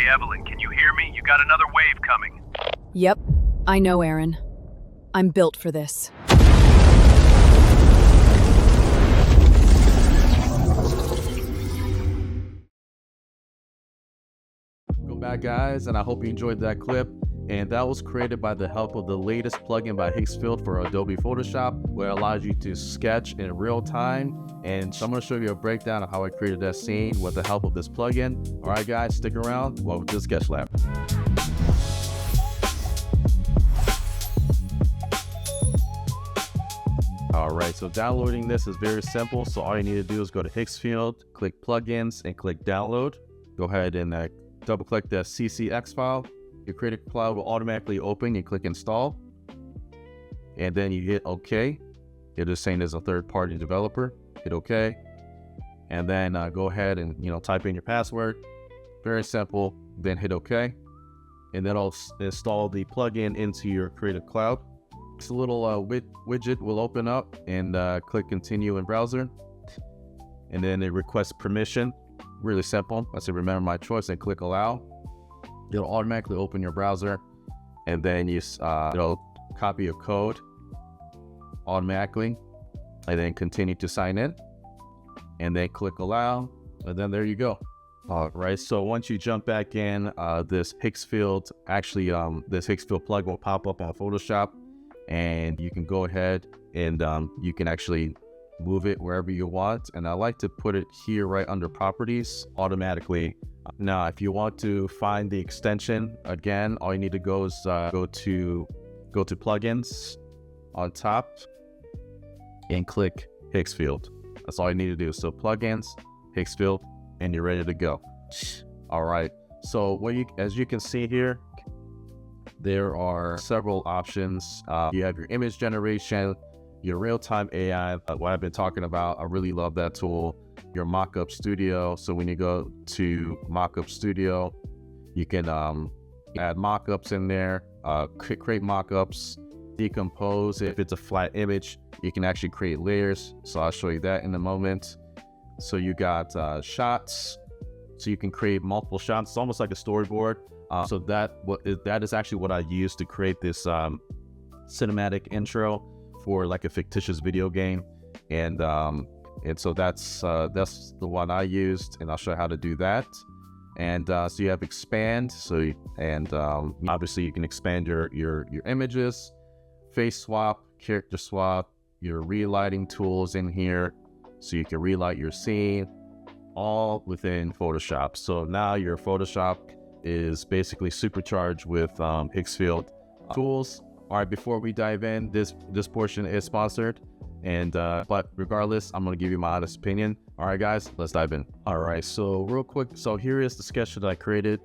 Evelyn, can you hear me? You got another wave coming. Yep, I know, Aaron. I'm built for this. Welcome back, guys, and I hope you enjoyed that clip. And that was created by the help of the latest plugin by Higgsfield for Adobe Photoshop, where it allows you to sketch in real time. And so I'm going to show you a breakdown of how I created that scene with the help of this plugin. All right, guys, stick around. Welcome to the Sketch Lab. All right, so downloading this is very simple. So all you need to do is go to Higgsfield, click Plugins, and click Download. Go ahead and double click the CCX file. Your Creative Cloud will automatically open. You click Install, and then you hit OK. It is saying there's a third-party developer. Hit OK, and then go ahead and type in your password. Very simple. Then hit OK, and then I'll install the plugin into your Creative Cloud. This little widget will open up, and click Continue in Browser, and then it requests permission. Really simple. I say remember my choice and click Allow. It'll automatically open your browser, and then it'll copy your code automatically, and then continue to sign in, and then click Allow, and then there you go. All right, so once you jump back in, this Higgsfield plugin will pop up on Photoshop, and you can go ahead and you can actually move it wherever you want. And I like to put it here right under Properties automatically. Now, if you want to find the extension, again, all you need to go is go to Plugins on top and click Higgsfield. That's all you need to do. So Plugins, Higgsfield, and you're ready to go. All right. So as you can see here, there are several options. You have your image generation, your real-time AI, what I've been talking about. I really love that tool. Your mockup studio. So when you go to mockup studio, you can add mockups in there, create mockups, decompose. If it's a flat image, you can actually create layers. So I'll show you that in a moment. So you got shots. So you can create multiple shots. It's almost like a storyboard. So that is actually what I use to create this cinematic intro for like a fictitious video game, and so that's the one I used, and I'll show you how to do that. And so you have expand, obviously you can expand your images, face swap, character swap, your relighting tools in here, so you can relight your scene, all within Photoshop. So now your Photoshop is basically supercharged with Higgsfield tools. All right, before we dive in, this portion is sponsored, and but regardless, I'm gonna give you my honest opinion. All right, guys, let's dive in. All right, so real quick, so here is the sketch that I created,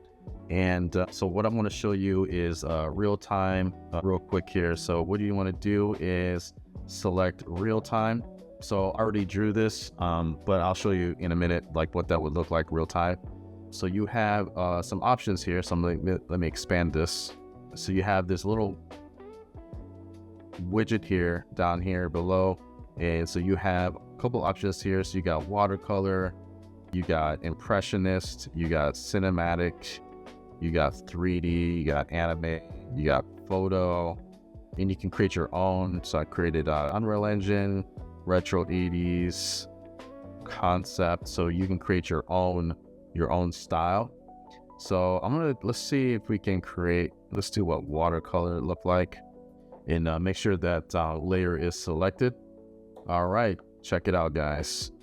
and so what I'm gonna show you is real time, real quick here. So what you want to do is select real time. So I already drew this, but I'll show you in a minute like what that would look like real time. So you have some options here. So let me expand this. So you have this little widget here down here below, and so you have a couple options here. So you got watercolor, you got impressionist, you got cinematic, you got 3D, you got animate, you got photo, and you can create your own. So I created Unreal Engine, retro 80s, concept, so you can create your own style. So let's see if we can let's do what watercolor look like, and make sure that layer is selected. All right, check it out, guys.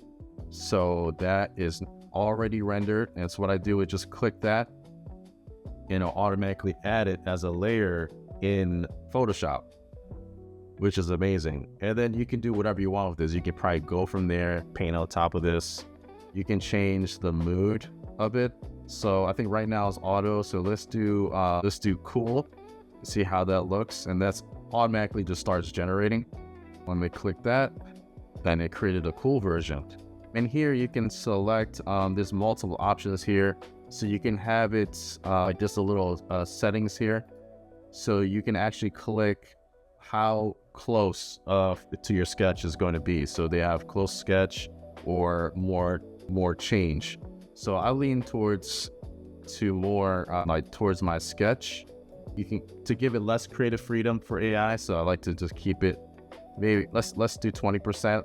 So that is already rendered, and so what I do is just click that, and it'll automatically add it as a layer in Photoshop, which is amazing. And then you can do whatever you want with this. You can probably go from there, paint on top of this. You can change the mood of it. So I think right now is auto. So let's do cool. See how that looks, and that's automatically just starts generating. When we click that, then it created a cool version. And here you can select. There's multiple options here, so you can have it just a little settings here. So you can actually click how close to your sketch is going to be. So they have close sketch or more change. So I lean towards to more like towards my sketch. You can to give it less creative freedom for AI. So I like to just keep it maybe let's do 20%.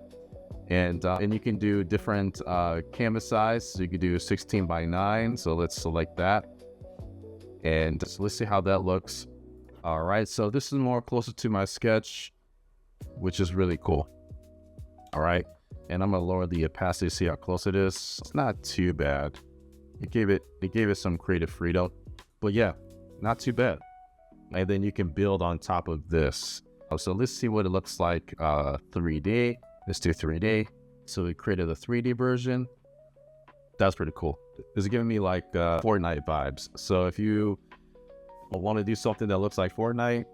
And you can do different canvas size. So you could do 16 by 9. So let's select that. And so let's see how that looks. All right, so this is more closer to my sketch, which is really cool. All right, and I'm gonna lower the opacity, see how close it is. It's not too bad. It gave it some creative freedom, but yeah, not too bad. And then you can build on top of this. So let's see what it looks like 3D. Let's do 3D. So we created a 3D version. That's pretty cool. It's giving me like Fortnite vibes. So if you want to do something that looks like Fortnite,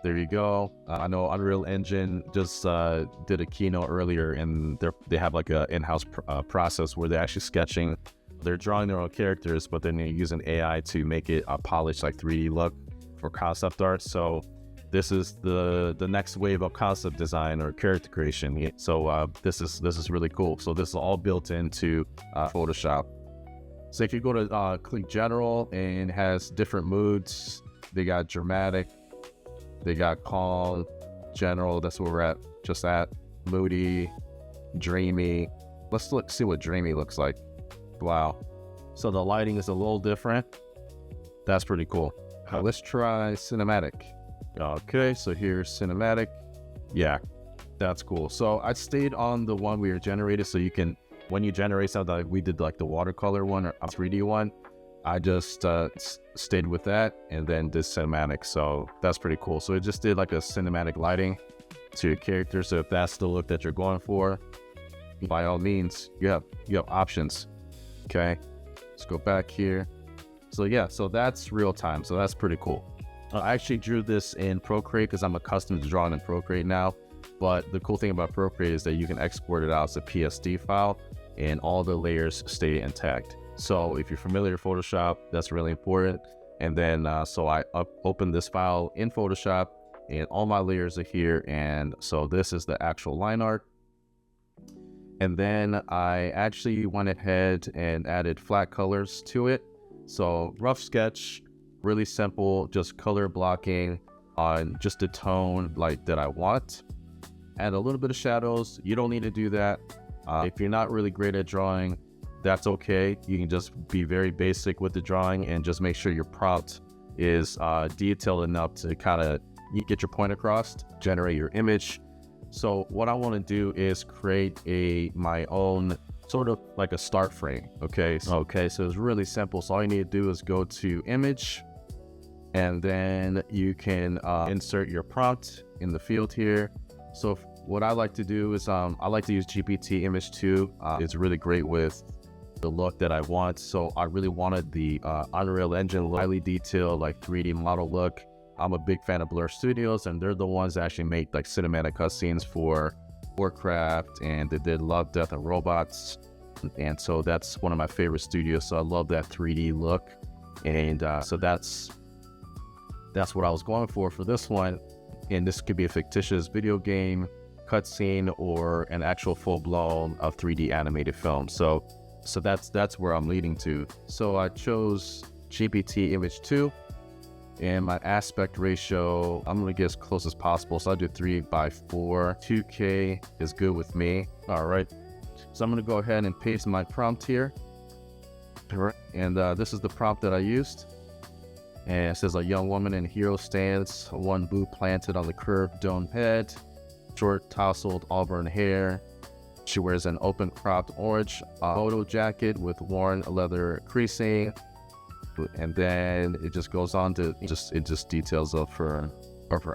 there you go. I know Unreal Engine just did a keynote earlier, and they have like an in-house process where they're actually sketching. They're drawing their own characters, but then they're using AI to make it a polished like 3D look for concept art. So this is the next wave of concept design or character creation. So this is really cool. So this is all built into Photoshop. So if you go to click General, and it has different moods. They got dramatic, they got calm, general. That's where we're at. Moody, dreamy. Let's see what dreamy looks like. Wow. So the lighting is a little different. That's pretty cool. Let's try cinematic. Okay, so here's cinematic. Yeah, that's cool. So I stayed on the one we generated, so you can, when you generate something, like we did like the watercolor one or a 3D one, I just stayed with that and then did cinematic. So that's pretty cool. So it just did like a cinematic lighting to your character. So if that's the look that you're going for, by all means, you have options. Okay, let's go back here. So yeah, so that's real time. So that's pretty cool. I actually drew this in Procreate because I'm accustomed to drawing in Procreate now. But the cool thing about Procreate is that you can export it out as a PSD file and all the layers stay intact. So if you're familiar with Photoshop, that's really important. And then, so I opened this file in Photoshop and all my layers are here. And so this is the actual line art. And then I actually went ahead and added flat colors to it. So rough sketch, really simple, just color blocking on just the tone like that I want. Add a little bit of shadows. You don't need to do that. If you're not really great at drawing, that's okay. You can just be very basic with the drawing and just make sure your prompt is detailed enough to kind of get your point across, generate your image. So what I want to do is create my own sort of like a start frame. Okay, so it's really simple. So all you need to do is go to image, and then you can insert your prompt in the field here. So what I like to do is I like to use GPT Image 2. It's really great with the look that I want. So I really wanted the Unreal Engine highly detailed like 3D model look. I'm a big fan of Blur Studios, and they're the ones that actually make like cinematic cutscenes for Warcraft, and they did Love, Death, and Robots. And so that's one of my favorite studios. So I love that 3D look. And so that's what I was going for this one. And this could be a fictitious video game, cutscene, or an actual full-blown 3D animated film. So that's where I'm leading to. So I chose GPT Image 2, and my aspect ratio, I'm gonna get as close as possible. So I'll do 3:4. 2K is good with me. All right. So I'm gonna go ahead and paste my prompt here. And this is the prompt that I used. And it says a young woman in hero stance, one boot planted on the curved dome head, short tousled auburn hair. She wears an open cropped orange photo jacket with worn leather creasing. And then it just goes on to it just details of her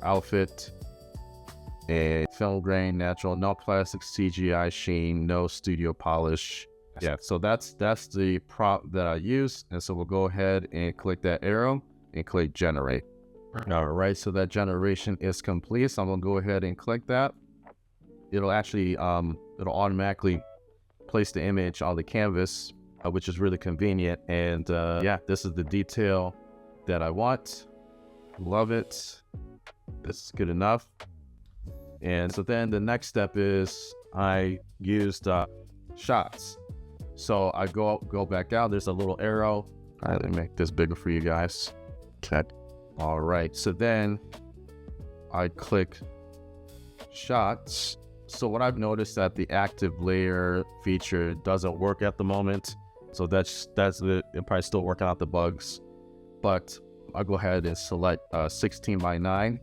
outfit. A film grain, natural, no plastic, CGI sheen, no studio polish. Yeah, so that's the prompt that I use. And so we'll go ahead and click that arrow and click generate. All right, so that generation is complete. So I'm gonna go ahead and click that. It'll actually it'll automatically place the image on the canvas, which is really convenient. And yeah, this is the detail that I want. Love it. This is good enough. And so then the next step is I used shots. So I go back out. There's a little arrow All right, let me make this bigger for you guys. Okay. All right, so then I click shots. So what I've noticed that the active layer feature doesn't work at the moment. So that's it. I'm probably still working out the bugs, but I'll go ahead and select 16:9,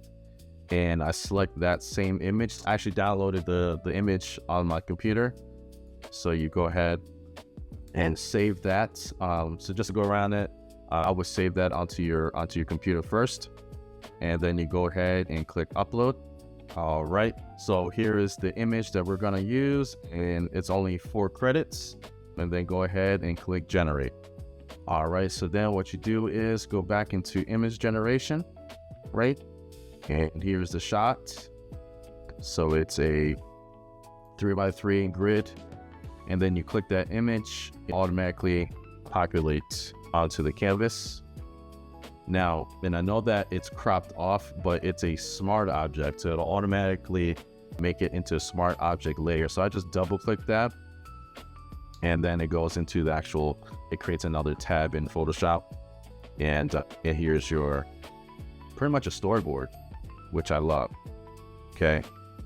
and I select that same image. I actually downloaded the image on my computer. So you go ahead and save that. So just to go around it, I would save that onto your computer first, and then you go ahead and click upload. All right, so here is the image that we're gonna use, and it's only 4 credits. And then go ahead and click generate. All right, so then what you do is go back into image generation, right? And here's the shot. So it's a 3x3 grid, and then you click that image, it automatically populates onto the canvas. Now, and I know that it's cropped off, but it's a smart object, so it'll automatically make it into a smart object layer. So I just double click that, and then it goes into the actual, it creates another tab in Photoshop. And here's your, pretty much a storyboard, which I love. Okay,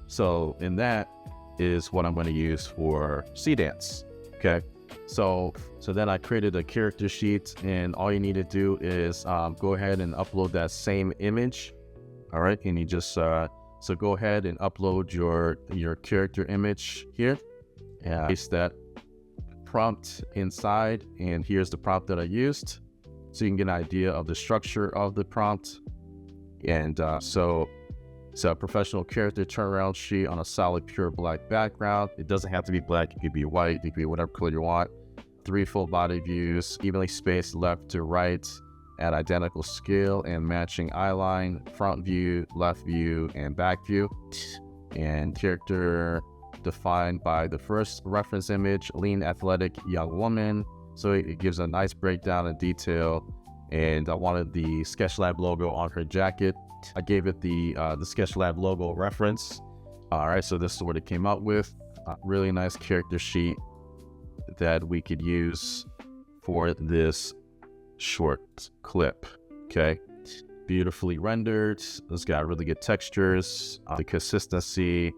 so in that is what I'm going to use for SeaDance. Okay, so then I created a character sheet, and all you need to do is go ahead and upload that same image. All right, and you just, so go ahead and upload your character image here, and paste that prompt inside, and here's the prompt that I used, so you can get an idea of the structure of the prompt. And so it's a professional character turnaround sheet on a solid pure black background. It doesn't have to be black, it could be white, it could be whatever color you want. 3 full body views, evenly spaced left to right at identical scale and matching eyeline, front view, left view, and back view. And character defined by the first reference image, lean, athletic, young woman. So it gives a nice breakdown and detail. And I wanted the SketchLab logo on her jacket. I gave it the SketchLab logo reference. All right, so this is what it came out with. A really nice character sheet that we could use for this short clip. Okay, beautifully rendered. It's got really good textures. The consistency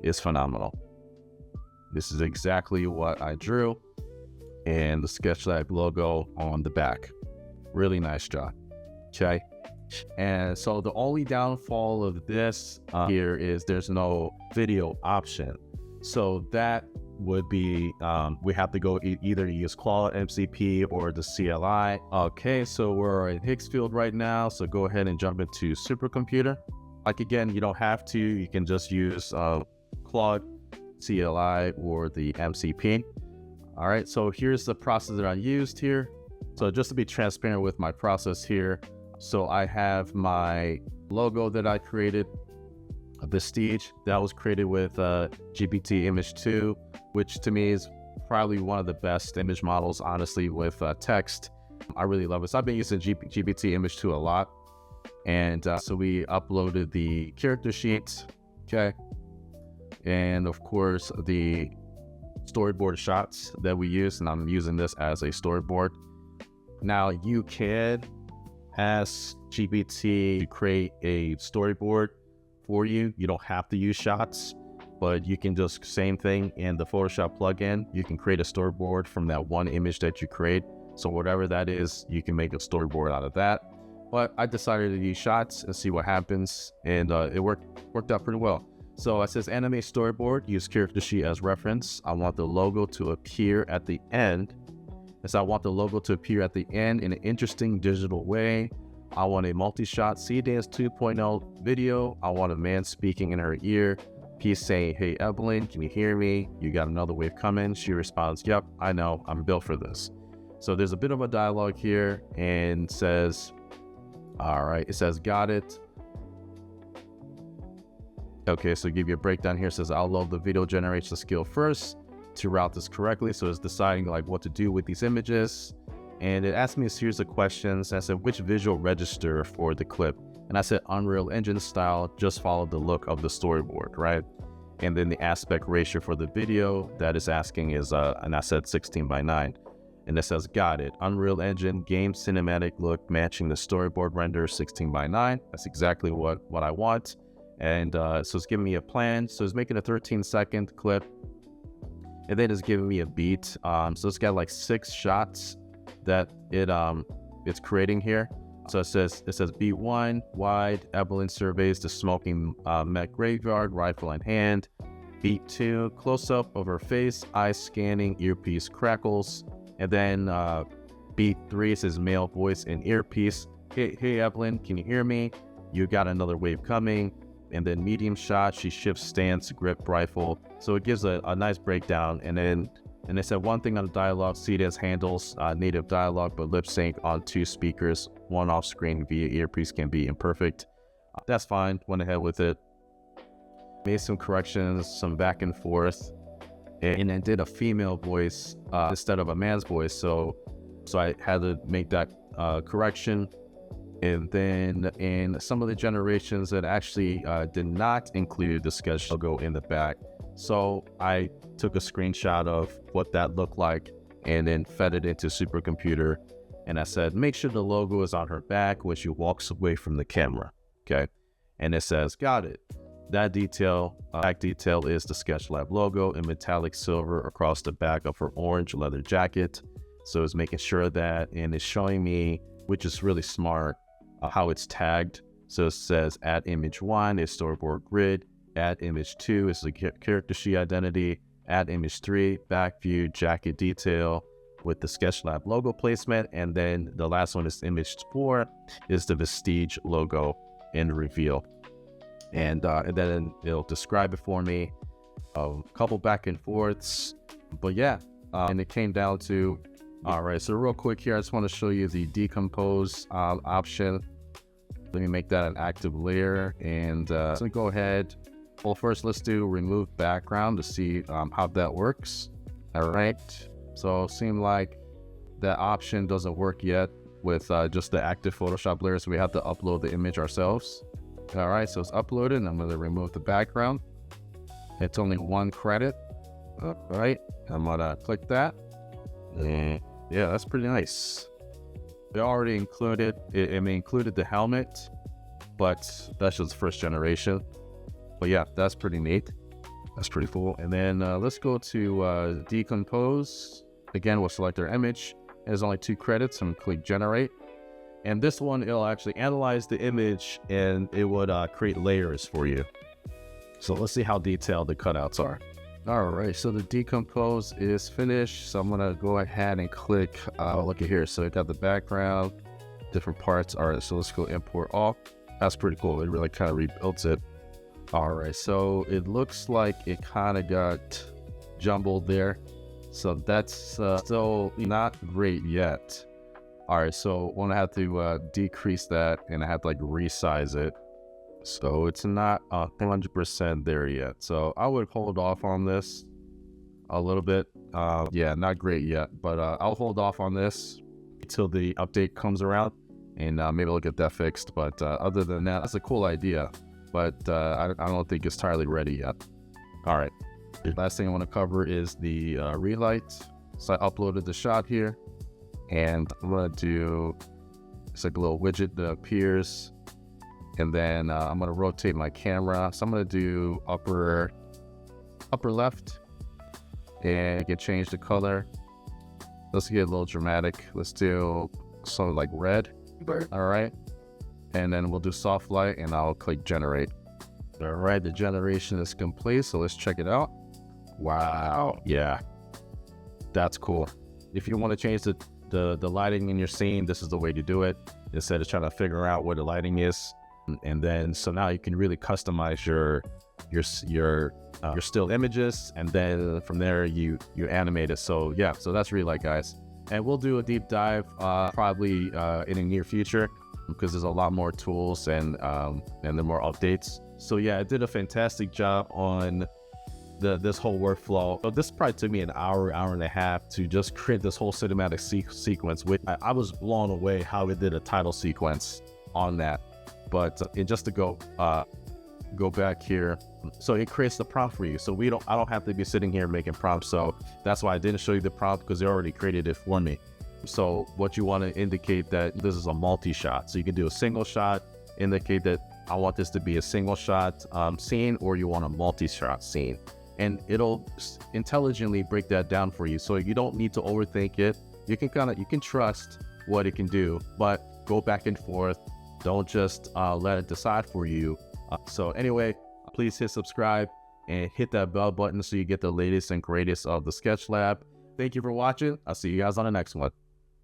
is phenomenal. This is exactly what I drew, and the SketchLab logo on the back. Really nice job. Okay, and so the only downfall of this here is there's no video option. So that would be we have to go either use Claude MCP or the CLI. Okay, so we're in Higgsfield right now, so go ahead and jump into supercomputer. Like, again, you don't have to, you can just use Claude, CLI, or the MCP. All right, so here's the process that I used here. So just to be transparent with my process here, so I have my logo that I created, a Vestige that was created with GPT Image 2, which to me is probably one of the best image models, honestly, with text. I really love it. So I've been using GPT Image 2 a lot. And so we uploaded the character sheet, okay? And of course, the storyboard shots that we use, and I'm using this as a storyboard. Now you can ask GPT to create a storyboard for you. You don't have to use shots, but you can just, same thing in the Photoshop plugin, you can create a storyboard from that one image that you create. So whatever that is, you can make a storyboard out of that. But I decided to use shots and see what happens, and it worked out pretty well. So it says animate storyboard, use character sheet as reference. I want the logo to appear at the end. So I want the logo to appear at the end in an interesting digital way. I want a multi-shot SeaDance 2.0 video. I want a man speaking in her ear. He's saying, "Hey, Evelyn, can you hear me? You got another wave coming." She responds, "Yep, I know, I'm built for this." So there's a bit of a dialogue here, and says, all right, it says, "Got it." Okay, so give you a breakdown here. It says, "I'll load the video generation skill first to route this correctly." So it's deciding like what to do with these images. And it asked me a series of questions. I said, which visual register for the clip? And I said, Unreal Engine style, just follow the look of the storyboard, right? And then the aspect ratio for the video that is asking is, and I said 16:9. and it says, got it. Unreal Engine game cinematic look matching the storyboard render 16:9. That's exactly what I want. And so it's giving me a plan. So it's making a 13-second clip, and then it's giving me a beat. So it's got like 6 shots that it's creating here. So it says beat 1, wide, Evelyn surveys the smoking Met graveyard, rifle in hand. Beat 2, close up of her face, eyes scanning, earpiece crackles. And then beat 3 says male voice and earpiece. Hey Evelyn, can you hear me? You got another wave coming. And then medium shot, she shifts stance, grip, rifle. So it gives a nice breakdown. And they said one thing on the dialogue, SeaDance handles native dialogue, but lip sync on 2 speakers, one off screen via earpiece can be imperfect. That's fine, went ahead with it. Made some corrections, some back and forth, and then did a female voice instead of a man's voice. So I had to make that correction. And then in some of the generations that actually did not include the sketch logo in the back. So I took a screenshot of what that looked like and then fed it into supercomputer. And I said, make sure the logo is on her back when she walks away from the camera. Okay. And it says, got it. That detail, back detail is the SketchLab logo in metallic silver across the back of her orange leather jacket. So it's making sure that, and it's showing me, which is really smart, how it's tagged. So it says add image 1 is storyboard grid, add image 2 is the character sheet identity, add image 3 back view jacket detail with the SketchLab logo placement, and then the last one is image 4 is the Vestige logo in reveal. And then it'll describe it for me, a couple back and forths, but yeah, and it came down to, all right, so real quick here, I just want to show you the decompose option. Let me make that an active layer, and so go ahead. Well, first let's do remove background to see how that works. All right, so it seemed like that option doesn't work yet with just the active Photoshop layer, so we have to upload the image ourselves. All right, so it's uploaded, and I'm going to remove the background. It's only 1 credit. All right, I'm going to click that. And yeah, that's pretty nice. They already included, included the helmet, but that's just first generation. But yeah, that's pretty neat. That's pretty cool. And then let's go to decompose. Again, we'll select our image. There's only 2 credits, and click generate. And this one, it'll actually analyze the image and it would create layers for you. So let's see how detailed the cutouts are. All right, so the decompose is finished. So I'm gonna go ahead and click, look at here. So it got the background, different parts. All right, so let's go import all. That's pretty cool. It really kind of rebuilt it. All right, so it looks like it kind of got jumbled there. So that's still not great yet. All right, so I'm gonna have to decrease that, and I have to like resize it. So it's not 100% there yet. So I would hold off on this a little bit. Yeah, not great yet, but I'll hold off on this until the update comes around, and maybe I'll get that fixed. But other than that, that's a cool idea, but I don't think it's entirely ready yet. All right, the last thing I want to cover is the relight. So I uploaded the shot here. And I'm gonna do, it's like a little widget that appears, and then I'm gonna rotate my camera. So I'm gonna do upper left, and I can change the color. Let's get a little dramatic. Let's do something like red. All right, and then we'll do soft light, and I'll click generate. All right, the generation is complete. So let's check it out. Wow, yeah, that's cool. If you want to change the lighting in your scene, this is the way to do it, instead of trying to figure out what the lighting is. And then so now you can really customize your still images, and then from there you animate it. So yeah, so that's Relight, guys, and we'll do a deep dive probably in the near future, because there's a lot more tools and there are more updates. So yeah, it did a fantastic job on this whole workflow. So this probably took me an hour and a half to just create this whole cinematic sequence, which I was blown away how it did a title sequence on that. But just to go go back here. So it creates the prompt for you. So I don't have to be sitting here making prompts. So that's why I didn't show you the prompt, because they already created it for me. So what you want to indicate that this is a multi-shot. So you can do a single shot, indicate that I want this to be a single shot scene, or you want a multi-shot scene. And it'll intelligently break that down for you. So you don't need to overthink it. You can trust what it can do, but go back and forth. Don't just let it decide for you. So anyway, please hit subscribe and hit that bell button so you get the latest and greatest of the Sketch Lab. Thank you for watching. I'll see you guys on the next one.